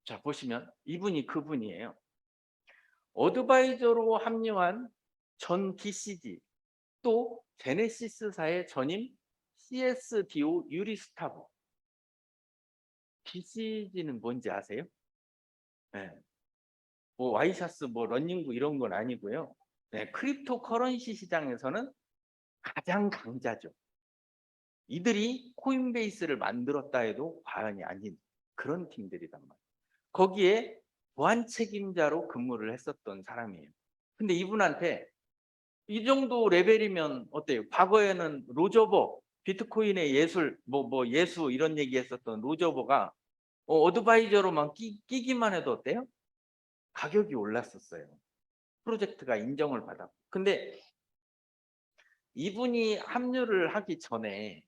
자, 보시면 이분이 그분이에요. 어드바이저로 합류한 전 DCG, 또 제네시스사의 전임 CSDO 유리스타브. DCG는 뭔지 아세요? 네. 뭐 와이셔츠, 뭐 러닝구 이런 건 아니고요. 네, 크립토 커런시 시장에서는 가장 강자죠. 이들이 코인베이스를 만들었다 해도 과언이 아닌 그런 팀들이단 말이에요. 거기에 보안 책임자로 근무를 했었던 사람이에요. 근데 이분한테 이 정도 레벨이면 어때요? 과거에는 로저버, 비트코인의 예술, 예수 이런 얘기했었던 로저버가 어드바이저로만 끼기만 해도 어때요? 가격이 올랐었어요. 프로젝트가 인정을 받았고. 근데 이분이 합류를 하기 전에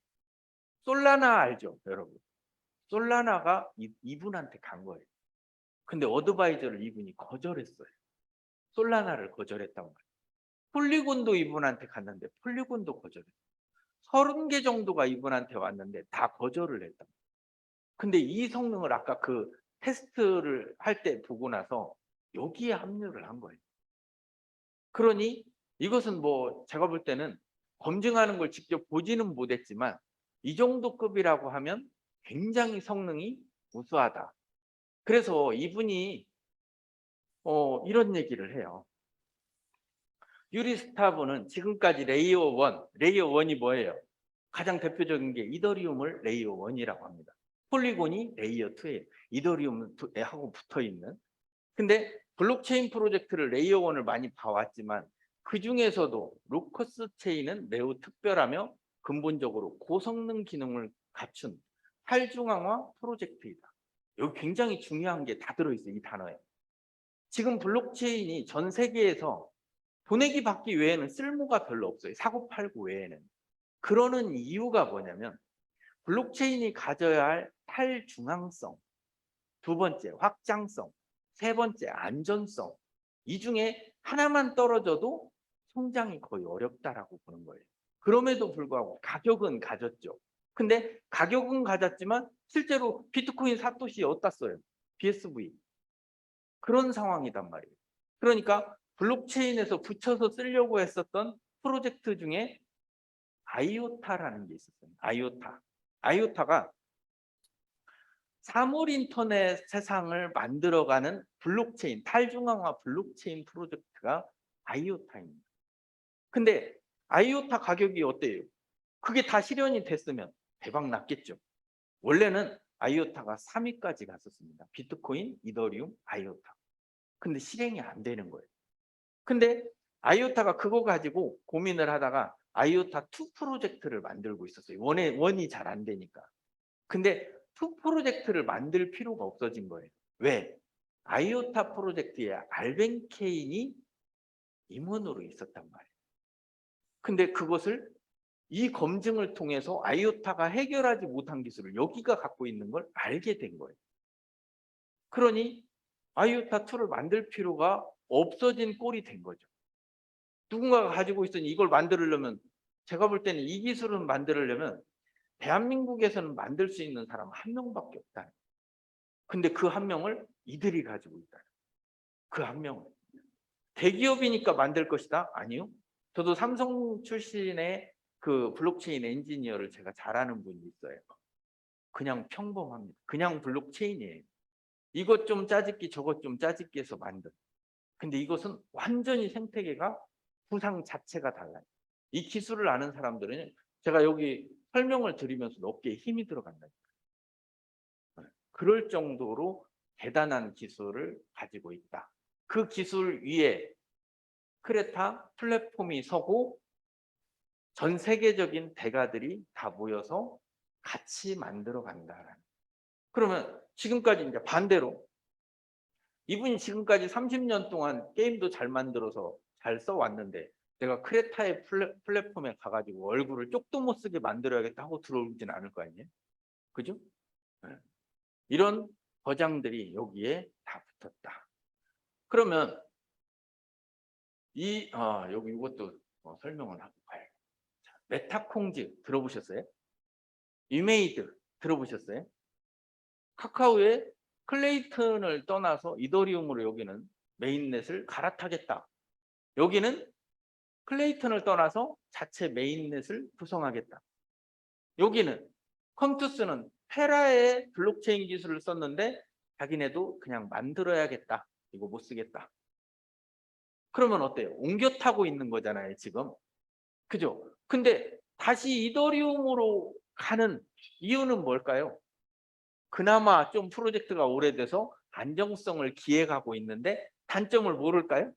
솔라나 알죠, 여러분? 솔라나가 이분한테 간 거예요. 근데 어드바이저를 이분이 거절했어요. 솔라나를 거절했단 말이에요. 폴리곤도 이분한테 갔는데 폴리곤도 거절했어요. 30개 정도가 이분한테 왔는데 다 거절을 했다. 근데 이 성능을 아까 그 테스트를 할 때 보고 나서 여기에 합류를 한 거예요. 그러니 이것은 뭐 제가 볼 때는 검증하는 걸 직접 보지는 못했지만 이 정도 급이라고 하면 굉장히 성능이 우수하다. 그래서 이분이 이런 얘기를 해요. 유리스타브는 지금까지 레이어 1, 레이어 1이 뭐예요? 가장 대표적인 게 이더리움을 레이어 1이라고 합니다. 폴리곤이 레이어 2예요. 이더리움하고 붙어 있는. 근데 블록체인 프로젝트를 레이어 1을 많이 봐왔지만 그 중에서도 로커스 체인은 매우 특별하며 근본적으로 고성능 기능을 갖춘 탈중앙화 프로젝트이다. 여기 굉장히 중요한 게 다 들어있어요, 이 단어에. 지금 블록체인이 전 세계에서 보내기 받기 외에는 쓸모가 별로 없어요. 사고팔고 외에는. 그러는 이유가 뭐냐면 블록체인이 가져야 할 탈중앙성, 두 번째 확장성, 세 번째 안전성, 이 중에 하나만 떨어져도 성장이 거의 어렵다라고 보는 거예요. 그럼에도 불구하고 가격은 가졌죠. 근데 가격은 가졌지만 실제로 비트코인 사토시 어디다 써요? BSV. 그런 상황이단 말이에요. 그러니까 블록체인에서 붙여서 쓰려고 했었던 프로젝트 중에 아이오타라는 게 있었어요. 아이오타. 아이오타가 사물 인터넷 세상을 만들어가는 블록체인, 탈중앙화 블록체인 프로젝트가 아이오타입니다. 근데 아이오타 가격이 어때요? 그게 다 실현이 됐으면 대박 났겠죠. 원래는 아이오타가 3위까지 갔었습니다. 비트코인, 이더리움, 아이오타. 근데 실행이 안 되는 거예요. 근데 아이오타가 그거 가지고 고민을 하다가 아이오타 2 프로젝트를 만들고 있었어요. 원이 잘 안 되니까. 근데 2 프로젝트를 만들 필요가 없어진 거예요. 왜? 아이오타 프로젝트에 알벤케인이 임원으로 있었단 말이에요. 근데 그것을 이 검증을 통해서 아이오타가 해결하지 못한 기술을 여기가 갖고 있는 걸 알게 된 거예요. 그러니 아이오타 2를 만들 필요가 없어진 꼴이 된 거죠. 누군가가 가지고 있으니 이걸 만들려면 제가 볼 때는 이 기술을 만들려면 대한민국에서는 만들 수 있는 사람 한 명밖에 없다. 근데 그 한 명을 이들이 가지고 있다. 그 한 명을. 대기업이니까 만들 것이다? 아니요. 저도 삼성 출신의 그 블록체인 엔지니어를 제가 잘 아는 분이 있어요. 그냥 평범합니다. 그냥 블록체인이에요. 이것 좀 짜집기 저것 좀 짜집기 해서 만든. 근데 이것은 완전히 생태계가 구상 자체가 달라요. 이 기술을 아는 사람들은 제가 여기 설명을 드리면서 어깨에 힘이 들어간다. 그럴 정도로 대단한 기술을 가지고 있다. 그 기술 위에 크레타 플랫폼이 서고 전 세계적인 대가들이 다 모여서 같이 만들어 간다. 그러면 지금까지 이제 반대로 이분이 지금까지 30년 동안 게임도 잘 만들어서 잘 써왔는데 내가 크레타의 플랫폼에 가가지고 얼굴을 쪽도 못 쓰게 만들어야겠다 하고 들어오진 않을 거 아니에요? 그죠? 네. 이런 거장들이 여기에 다 붙었다. 그러면 여기 이것도 설명을 하고 가요. 메타콩즈 들어보셨어요? 유메이드 들어보셨어요? 카카오의 클레이튼을 떠나서 이더리움으로 여기는 메인넷을 갈아타겠다. 여기는 클레이튼을 떠나서 자체 메인넷을 구성하겠다. 여기는 컴투스는 테라의 블록체인 기술을 썼는데 자기네도 그냥 만들어야겠다. 이거 못 쓰겠다. 그러면 어때요? 옮겨 타고 있는 거잖아요, 지금. 그죠? 근데 다시 이더리움으로 가는 이유는 뭘까요? 그나마 좀 프로젝트가 오래돼서 안정성을 기획하고 있는데 단점을 모를까요?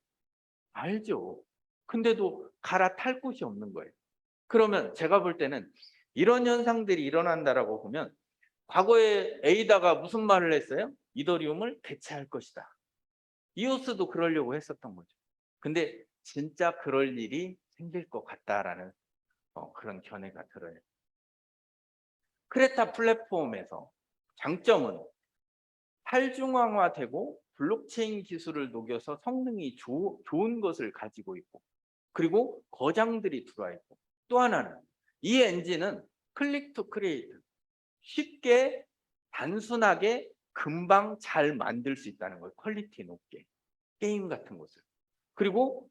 알죠. 근데도 갈아탈 곳이 없는 거예요. 그러면 제가 볼 때는 이런 현상들이 일어난다라고 보면 과거에 에이다가 무슨 말을 했어요? 이더리움을 대체할 것이다. 이오스도 그러려고 했었던 거죠. 근데 진짜 그럴 일이 생길 것 같다라는 그런 견해가 들어요. 크레타 플랫폼에서 장점은 탈중앙화되고 블록체인 기술을 녹여서 성능이 좋은 것을 가지고 있고, 그리고 거장들이 들어와 있고, 또 하나는 이 엔진은 클릭 투 크리에이트, 쉽게 단순하게 금방 잘 만들 수 있다는 거예요. 퀄리티 높게 게임 같은 것을. 그리고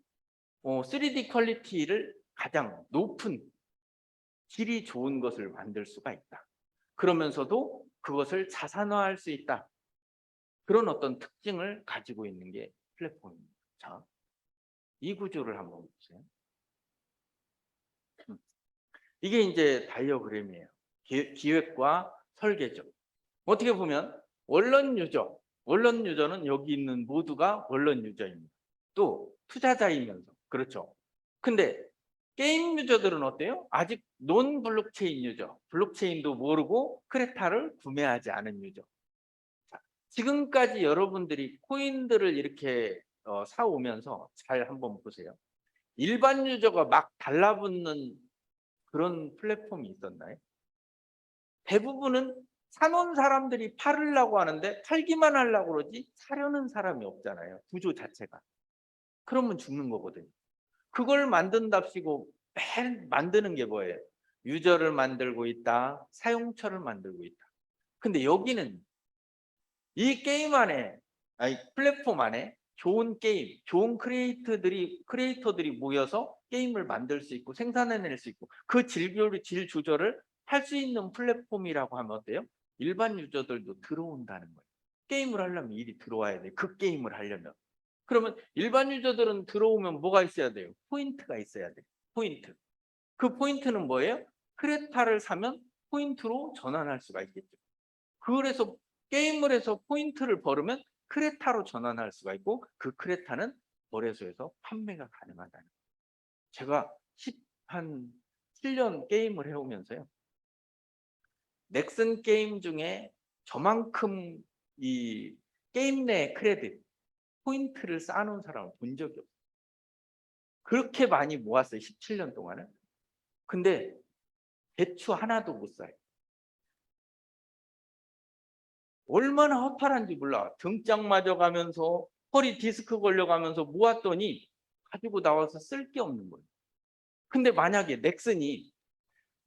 3D 퀄리티를 가장 높은 질이 좋은 것을 만들 수가 있다. 그러면서도 그것을 자산화할 수 있다. 그런 어떤 특징을 가지고 있는 게 플랫폼입니다. 자, 이 구조를 한번 보세요. 이게 이제 다이어그램이에요. 기획과 설계죠. 어떻게 보면 원론 유저는 여기 있는 모두가 원론 유저입니다. 또 투자자이면서 그렇죠. 근데 게임 유저들은 어때요? 아직 논 블록체인 유저, 블록체인도 모르고 크레타를 구매하지 않은 유저. 자, 지금까지 여러분들이 코인들을 이렇게 사오면서 잘 한번 보세요. 일반 유저가 막 달라붙는 그런 플랫폼이 있었나요? 대부분은 사놓은 사람들이 팔으려고 하는데 팔기만 하려고 그러지 사려는 사람이 없잖아요. 구조 자체가. 그러면 죽는 거거든요. 그걸 만든답시고 매일 만드는 게 뭐예요? 유저를 만들고 있다, 사용처를 만들고 있다. 근데 여기는 이 게임 안에, 아니 플랫폼 안에 좋은 게임, 좋은 크리에이터들이 모여서 게임을 만들 수 있고 생산해낼 수 있고 그 질 조절을 할 수 있는 플랫폼이라고 하면 어때요? 일반 유저들도 들어온다는 거예요. 게임을 하려면 일이 들어와야 돼. 그 게임을 하려면. 그러면 일반 유저들은 들어오면 뭐가 있어야 돼요? 포인트가 있어야 돼요. 포인트. 그 포인트는 뭐예요? 크레타를 사면 포인트로 전환할 수가 있겠죠. 그래서 게임을 해서 포인트를 벌으면 크레타로 전환할 수가 있고 그 크레타는 거래소에서 판매가 가능하다는 거예요. 제가 한 7년 게임을 해오면서요. 넥슨 게임 중에 저만큼 이 게임 내 크레딧, 포인트를 쌓아놓은 사람을 본 적이 없어요. 그렇게 많이 모았어요. 17년 동안은. 근데 대추 하나도 못 사요. 얼마나 허탈한지 몰라. 등짝 맞아가면서 허리 디스크 걸려가면서 모았더니 가지고 나와서 쓸 게 없는 거예요. 근데 만약에 넥슨이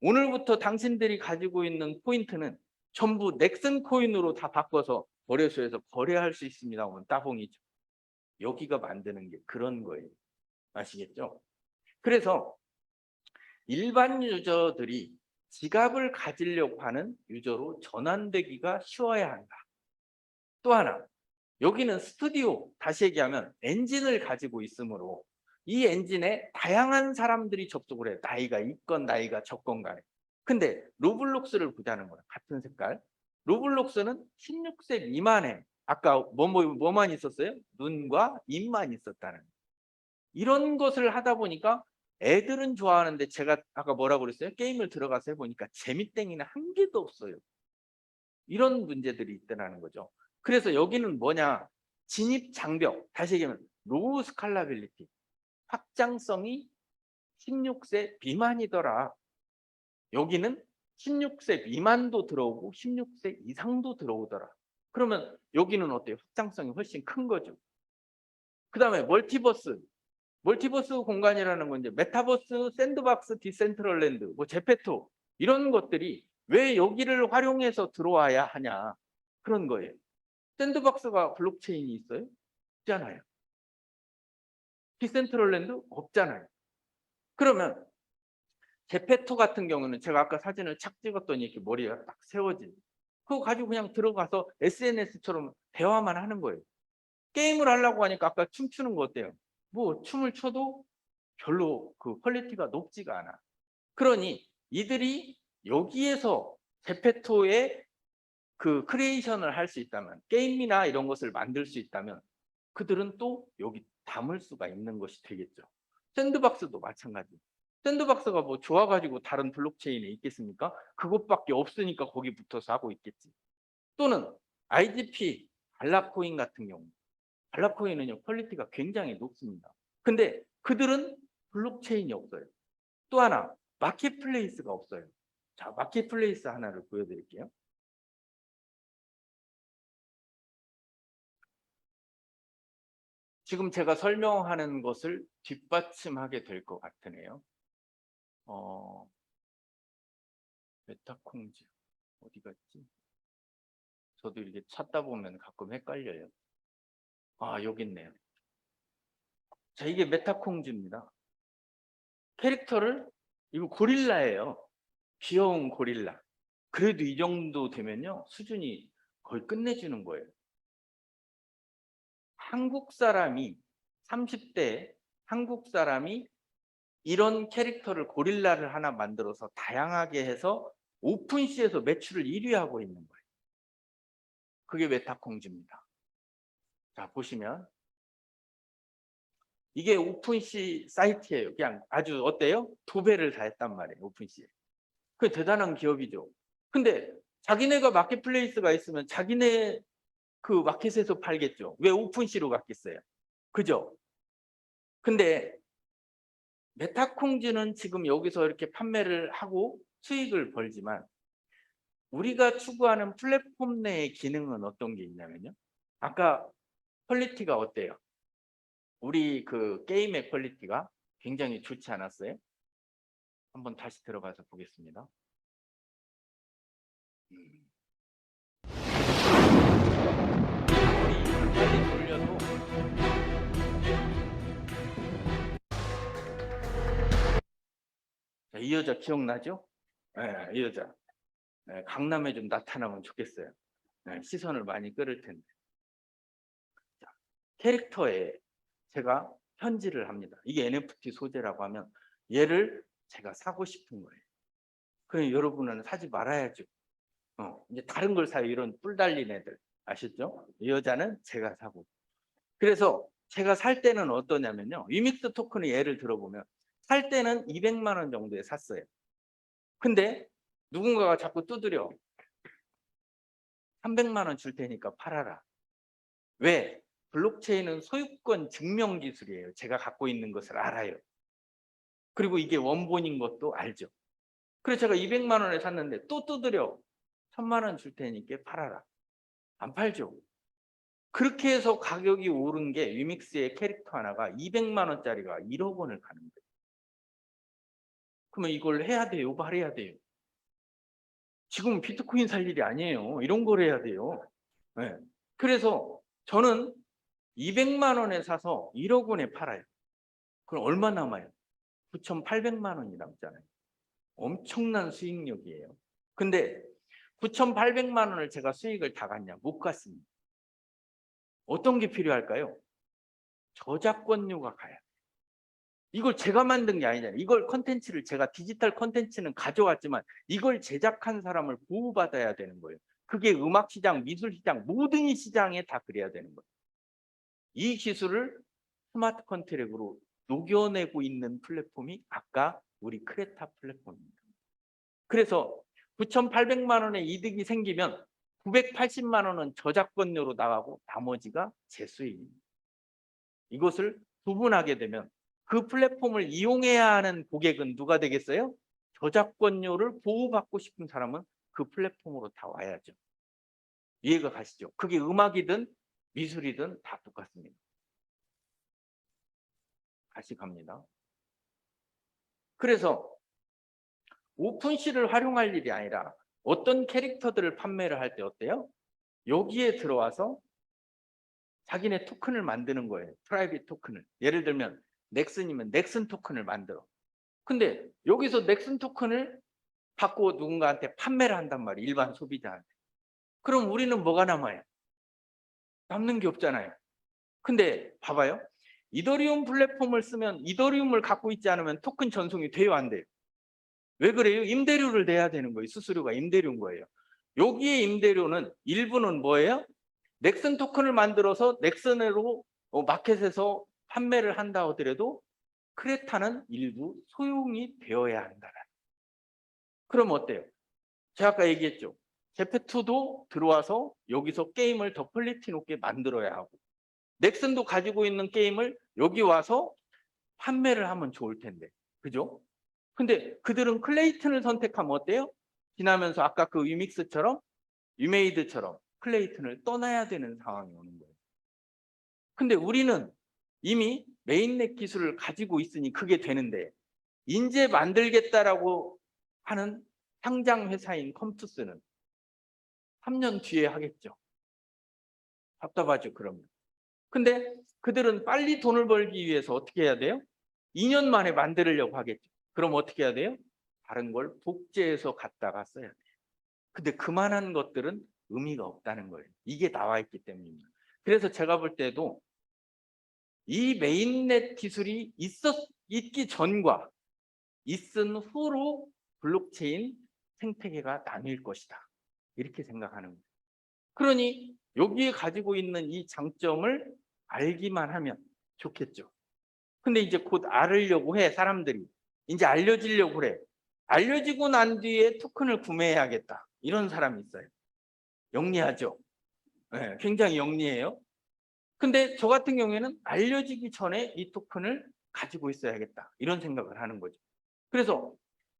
오늘부터 당신들이 가지고 있는 포인트는 전부 넥슨 코인으로 다 바꿔서 거래소에서 거래할 수 있습니다 하면 따봉이죠. 여기가 만드는 게 그런 거예요. 아시겠죠? 그래서 일반 유저들이 지갑을 가지려고 하는 유저로 전환되기가 쉬워야 한다. 또 하나, 여기는 스튜디오, 다시 얘기하면 엔진을 가지고 있으므로 이 엔진에 다양한 사람들이 접속을 해요. 나이가 있건 나이가 적건 간에. 근데 로블록스를 보자는 거예요. 같은 색깔. 로블록스는 16세 미만에 아까 뭐만 있었어요? 눈과 입만 있었다는 거예요. 이런 것을 하다 보니까 애들은 좋아하는데 제가 아까 뭐라고 그랬어요? 게임을 들어가서 해보니까 재미땡이는 한 개도 없어요. 이런 문제들이 있다는 거죠. 그래서 여기는 뭐냐? 진입 장벽, 다시 얘기하면 로우 스칼라빌리티, 확장성이 16세 미만이더라. 여기는 16세 미만도 들어오고 16세 이상도 들어오더라. 그러면 여기는 어때요? 확장성이 훨씬 큰 거죠. 그 다음에 멀티버스 공간이라는 건 이제 메타버스, 샌드박스, 디센트럴랜드, 뭐 제페토 이런 것들이 왜 여기를 활용해서 들어와야 하냐 그런 거예요. 샌드박스가 블록체인이 있어요? 없잖아요. 디센트럴랜드 없잖아요. 그러면 제페토 같은 경우는 제가 아까 사진을 착 찍었더니 이렇게 머리가 딱 세워진, 그거 가지고 그냥 들어가서 SNS처럼 대화만 하는 거예요. 게임을 하려고 하니까 아까 춤추는 거 어때요? 뭐 춤을 춰도 별로 그 퀄리티가 높지가 않아. 그러니 이들이 여기에서 제페토의 그 크리에이션을 할 수 있다면, 게임이나 이런 것을 만들 수 있다면 그들은 또 여기 담을 수가 있는 것이 되겠죠. 샌드박스도 마찬가지. 샌드박스가 뭐 좋아가지고 다른 블록체인에 있겠습니까? 그것밖에 없으니까 거기 붙어서 하고 있겠지. 또는 IGP, 발라코인 같은 경우. 발라코인은요, 퀄리티가 굉장히 높습니다. 근데 그들은 블록체인이 없어요. 또 하나, 마켓플레이스가 없어요. 자, 마켓플레이스 하나를 보여드릴게요. 지금 제가 설명하는 것을 뒷받침하게 될 것 같으네요. 메타콩즈 어디 갔지? 저도 이렇게 찾다 보면 가끔 헷갈려요. 아, 여기 있네요. 자, 이게 메타콩즈입니다. 캐릭터를, 이거 고릴라예요. 귀여운 고릴라. 그래도 이 정도 되면요, 수준이 거의 끝내주는 거예요. 한국 사람이, 30대 한국 사람이 이런 캐릭터를, 고릴라를 하나 만들어서 다양하게 해서 오픈시에서 매출을 1위 하고 있는 거예요. 그게 메타콩즈입니다. 자, 보시면 이게 오픈시 사이트예요. 그냥 아주 어때요? 2배를 다 했단 말이에요, 오픈시에. 그게 대단한 기업이죠. 근데 자기네가 마켓플레이스가 있으면 자기네 그 마켓에서 팔겠죠. 왜 오픈시로 갔겠어요? 그죠? 근데 메타콩즈는 지금 여기서 이렇게 판매를 하고 수익을 벌지만, 우리가 추구하는 플랫폼 내의 기능은 어떤 게 있냐면요, 아까 퀄리티가 어때요? 우리 그 게임의 퀄리티가 굉장히 좋지 않았어요? 한번 다시 들어가서 보겠습니다. 빨리 돌려도 자, 이 여자 기억나죠? 네, 이 여자. 네, 강남에 좀 나타나면 좋겠어요. 네, 시선을 많이 끌을 텐데. 자, 캐릭터에 제가 편지를 합니다. 이게 NFT 소재라고 하면 얘를 제가 사고 싶은 거예요. 그럼 여러분은 사지 말아야죠. 이제 다른 걸 사요. 이런 뿔 달린 애들. 아시죠? 이 여자는 제가 사고. 그래서 제가 살 때는 어떠냐면요, 위믹스 토큰의 예를 들어보면 살 때는 200만 원 정도에 샀어요. 근데 누군가가 자꾸 두드려, 300만 원 줄 테니까 팔아라. 왜? 블록체인은 소유권 증명 기술이에요. 제가 갖고 있는 것을 알아요. 그리고 이게 원본인 것도 알죠. 그래서 제가 200만 원에 샀는데 또 두드려, 1000만 원 줄 테니까 팔아라. 안 팔죠. 그렇게 해서 가격이 오른 게, 위믹스의 캐릭터 하나가 200만 원짜리가 1억 원을 가는 거예요. 그러면 이걸 해야 돼요, 말해야 돼요? 지금 비트코인 살 일이 아니에요. 이런 걸 해야 돼요. 네. 그래서 저는 200만 원에 사서 1억 원에 팔아요. 그럼 얼마 남아요? 9,800만 원이 남잖아요. 엄청난 수익력이에요. 근데 9,800만 원을 제가 수익을 다 갔냐? 못 갔습니다. 어떤 게 필요할까요? 저작권료가 가야 돼요. 이걸 제가 만든 게 아니잖아요. 이걸 컨텐츠를, 제가 디지털 컨텐츠는 가져왔지만 이걸 제작한 사람을 보호받아야 되는 거예요. 그게 음악 시장, 미술 시장, 모든 시장에 다 그래야 되는 거예요. 이 기술을 스마트 컨트랙으로 녹여내고 있는 플랫폼이 아까 우리 크레타 플랫폼입니다. 그래서 9,800만 원의 이득이 생기면 980만 원은 저작권료로 나가고 나머지가 제 수익입니다. 이것을 구분하게 되면 그 플랫폼을 이용해야 하는 고객은 누가 되겠어요? 저작권료를 보호받고 싶은 사람은 그 플랫폼으로 다 와야죠. 이해가 가시죠? 그게 음악이든 미술이든 다 똑같습니다. 다시 갑니다. 그래서 오픈시를 활용할 일이 아니라 어떤 캐릭터들을 판매를 할 때 어때요? 여기에 들어와서 자기네 토큰을 만드는 거예요. 프라이빗 토큰을. 예를 들면 넥슨이면 넥슨 토큰을 만들어. 근데 여기서 넥슨 토큰을 받고 누군가한테 판매를 한단 말이에요. 일반 소비자한테. 그럼 우리는 뭐가 남아요? 남는 게 없잖아요. 근데 봐봐요. 이더리움 플랫폼을 쓰면 이더리움을 갖고 있지 않으면 토큰 전송이 돼요, 안 돼요? 왜 그래요? 임대료를 내야 되는 거예요. 수수료가 임대료인 거예요. 여기에 임대료는 일부는 뭐예요? 넥슨 토큰을 만들어서 넥슨으로 마켓에서 판매를 한다 하더라도 크레타는 일부 소용이 되어야 한다. 그럼 어때요? 제가 아까 얘기했죠. 제페2도 들어와서 여기서 게임을 더 퀄리티 높게 만들어야 하고 넥슨도 가지고 있는 게임을 여기 와서 판매를 하면 좋을 텐데. 그죠? 근데 그들은 클레이튼을 선택하면 어때요? 지나면서 아까 그 위믹스처럼 유메이드처럼 클레이튼을 떠나야 되는 상황이 오는 거예요. 근데 우리는 이미 메인넷 기술을 가지고 있으니 그게 되는데 이제 만들겠다라고 하는 상장 회사인 컴투스는 3년 뒤에 하겠죠. 답답하죠, 그러면. 근데 그들은 빨리 돈을 벌기 위해서 어떻게 해야 돼요? 2년 만에 만들려고 하겠죠. 그럼 어떻게 해야 돼요? 다른 걸 복제해서 갖다가 써야 돼요. 근데 그만한 것들은 의미가 없다는 거예요. 이게 나와 있기 때문입니다. 그래서 제가 볼 때도 이 메인넷 기술이 있기 전과 있은 후로 블록체인 생태계가 나뉠 것이다. 이렇게 생각하는 거예요. 그러니 여기에 가지고 있는 이 장점을 알기만 하면 좋겠죠. 근데 이제 곧 알으려고 해, 사람들이. 이제 알려지려고 그래. 알려지고 난 뒤에 토큰을 구매해야겠다. 이런 사람이 있어요. 영리하죠. 네, 굉장히 영리해요. 근데 저 같은 경우에는 알려지기 전에 이 토큰을 가지고 있어야겠다. 이런 생각을 하는 거죠. 그래서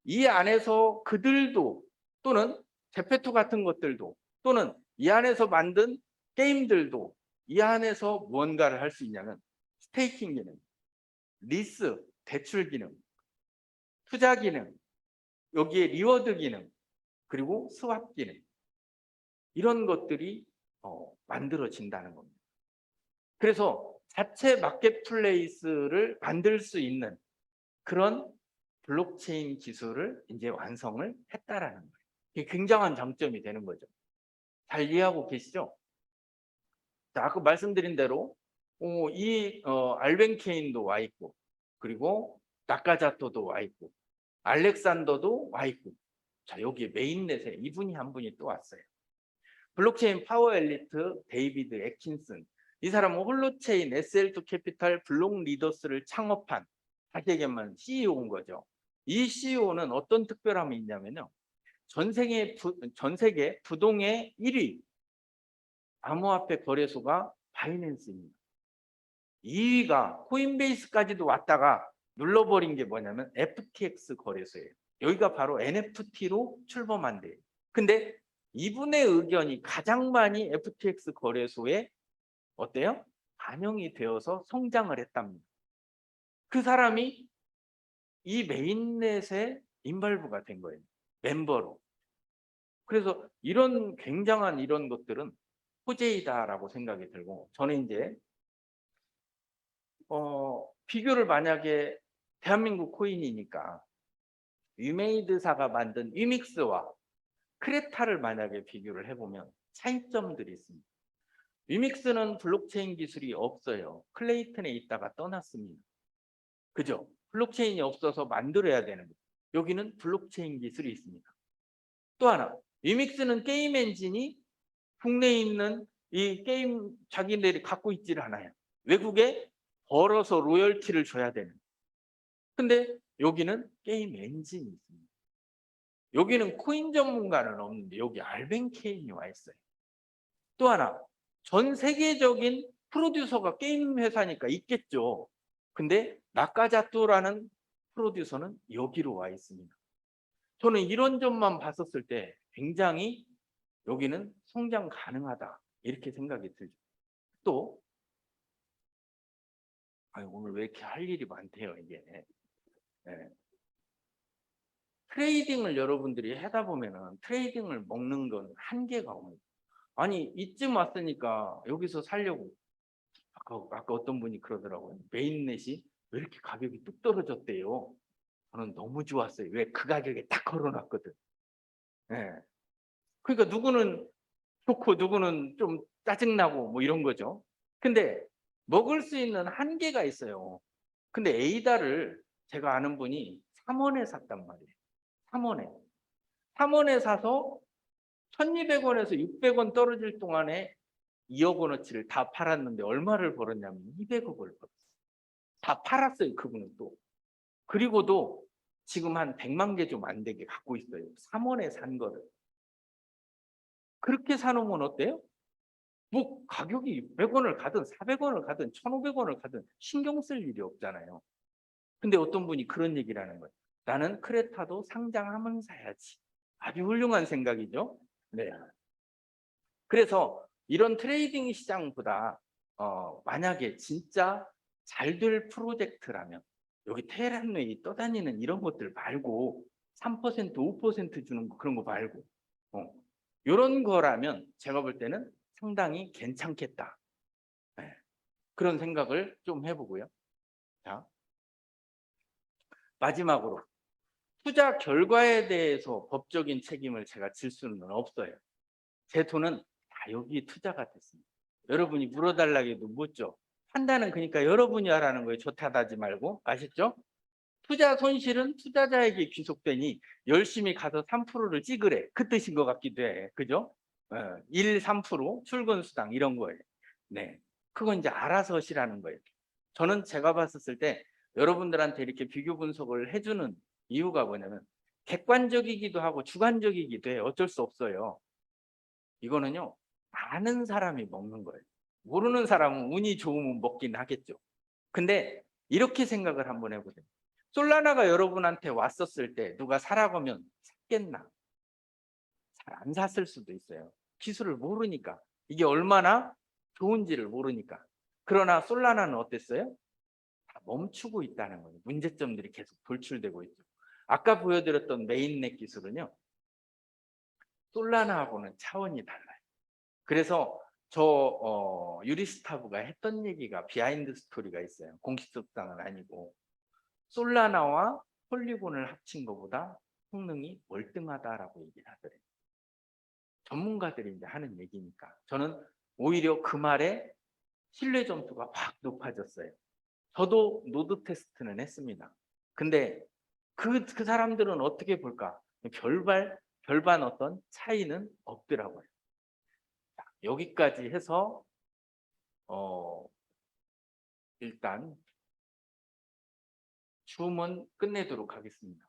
이 안에서 그들도 또는 제페토 같은 것들도 또는 이 안에서 만든 게임들도 이 안에서 무언가를 할 수 있냐면 스테이킹 기능, 리스, 대출 기능, 투자 기능, 여기에 리워드 기능, 그리고 스왑 기능 이런 것들이 만들어진다는 겁니다. 그래서 자체 마켓플레이스를 만들 수 있는 그런 블록체인 기술을 이제 완성을 했다라는 거예요. 이게 굉장한 장점이 되는 거죠. 잘 이해하고 계시죠? 자, 아까 말씀드린 대로 알벤케인도 와 있고 그리고 나카자토도 와 있고 알렉산더도 와 있고 자 여기 메인넷에 이분이 한 분이 또 왔어요. 블록체인 파워 엘리트 데이비드 애킨슨 이 사람은 홀로체인 SL2 캐피탈 블록 리더스를 창업한 다시 얘기하면 CEO인 거죠. 이 CEO는 어떤 특별함이 있냐면요. 전 세계 부동의 1위 암호화폐 거래소가 바이낸스입니다. 2위가 코인베이스까지도 왔다가 눌러버린 게 뭐냐면 FTX 거래소예요. 여기가 바로 NFT로 출범한대요. 근데 이분의 의견이 가장 많이 FTX 거래소에 어때요? 반영이 되어서 성장을 했답니다. 그 사람이 이 메인넷에 인발부가 된 거예요. 멤버로. 그래서 이런 굉장한 이런 것들은 호재이다라고 생각이 들고 저는 이제 비교를 만약에 대한민국 코인이니까 위메이드사가 만든 위믹스와 크레타를 만약에 비교를 해보면 차이점들이 있습니다. 위믹스는 블록체인 기술이 없어요. 클레이튼에 있다가 떠났습니다. 그죠? 블록체인이 없어서 만들어야 되는 거예요. 여기는 블록체인 기술이 있습니다. 또 하나, 위믹스는 게임 엔진이 국내에 있는 이 게임 자기네들이 갖고 있지를 않아요. 외국에 벌어서 로열티를 줘야 되는. 근데 여기는 게임 엔진이 있습니다. 여기는 코인 전문가는 없는데 여기 알벤케인이 와 있어요. 또 하나, 전 세계적인 프로듀서가 게임 회사니까 있겠죠. 근데 나카자토라는 프로듀서는 여기로 와 있습니다. 저는 이런 점만 봤었을 때 굉장히 여기는 성장 가능하다 이렇게 생각이 들죠. 또 오늘 왜 이렇게 할 일이 많대요 이게. 네. 트레이딩을 여러분들이 하다 보면은 트레이딩을 먹는 건 한계가 옵니다. 아니 이쯤 왔으니까 여기서 살려고 아까 어떤 분이 그러더라고요. 메인넷이 왜 이렇게 가격이 뚝 떨어졌대요. 저는 너무 좋았어요. 왜 그 가격에 딱 걸어놨거든. 예. 그러니까 누구는 좋고 누구는 좀 짜증나고 뭐 이런 거죠. 근데 먹을 수 있는 한계가 있어요. 근데 에이다를 제가 아는 분이 3원에 샀단 말이에요. 3원에. 3원에 사서 1,200원에서 600원 떨어질 동안에 2억 원어치를 다 팔았는데 얼마를 벌었냐면 200억을 벌었어요. 다 팔았어요, 그분은 또. 그리고도 지금 한 100만 개 좀 안 되게 갖고 있어요. 3원에 산 거를. 그렇게 사놓으면 어때요? 뭐 가격이 600원을 가든 400원을 가든 1,500원을 가든 신경 쓸 일이 없잖아요. 근데 어떤 분이 그런 얘기를 하는 거예요. 나는 크레타도 상장하면 사야지. 아주 훌륭한 생각이죠. 네. 그래서 이런 트레이딩 시장보다 만약에 진짜 잘 될 프로젝트라면 여기 테헤란웨이 떠다니는 이런 것들 말고 3%, 5% 주는 거, 그런 거 말고 이런 거라면 제가 볼 때는 상당히 괜찮겠다. 네. 그런 생각을 좀 해보고요. 자, 마지막으로 투자 결과에 대해서 법적인 책임을 제가 질 수는 없어요. 제 돈은 다 여기 투자가 됐습니다. 여러분이 물어달라고 해도 묻죠. 판단은 그러니까 여러분이 하라는 거예요. 좋다하지 말고. 아셨죠? 투자 손실은 투자자에게 귀속되니 열심히 가서 3%를 찍으래. 그 뜻인 것 같기도 해. 그죠? 1, 3% 출근 수당 이런 거예요. 네. 그건 이제 알아서 하시라는 거예요. 저는 제가 봤을 때 여러분들한테 이렇게 비교 분석을 해주는 이유가 뭐냐면 객관적이기도 하고 주관적이기도 해요. 어쩔 수 없어요. 이거는요, 아는 사람이 먹는 거예요. 모르는 사람은 운이 좋으면 먹긴 하겠죠. 근데 이렇게 생각을 한번 해보세요. 솔라나가 여러분한테 왔었을 때 누가 사라고 하면 샀겠나? 잘 안 샀을 수도 있어요. 기술을 모르니까. 이게 얼마나 좋은지를 모르니까. 그러나 솔라나는 어땠어요? 다 멈추고 있다는 거예요. 문제점들이 계속 돌출되고 있죠. 아까 보여드렸던 메인넷 기술은요, 솔라나하고는 차원이 달라요. 그래서 저 유리스타브가 했던 얘기가 비하인드 스토리가 있어요. 공식 석상은 아니고 솔라나와 폴리곤을 합친 것보다 성능이 월등하다라고 얘기를 하더래요. 전문가들이 이제 하는 얘기니까 저는 오히려 그 말에 신뢰 점수가 확 높아졌어요. 저도 노드 테스트는 했습니다. 근데 그 사람들은 어떻게 볼까? 별반 어떤 차이는 없더라고요. 여기까지 해서 일단 줌은 끝내도록 하겠습니다.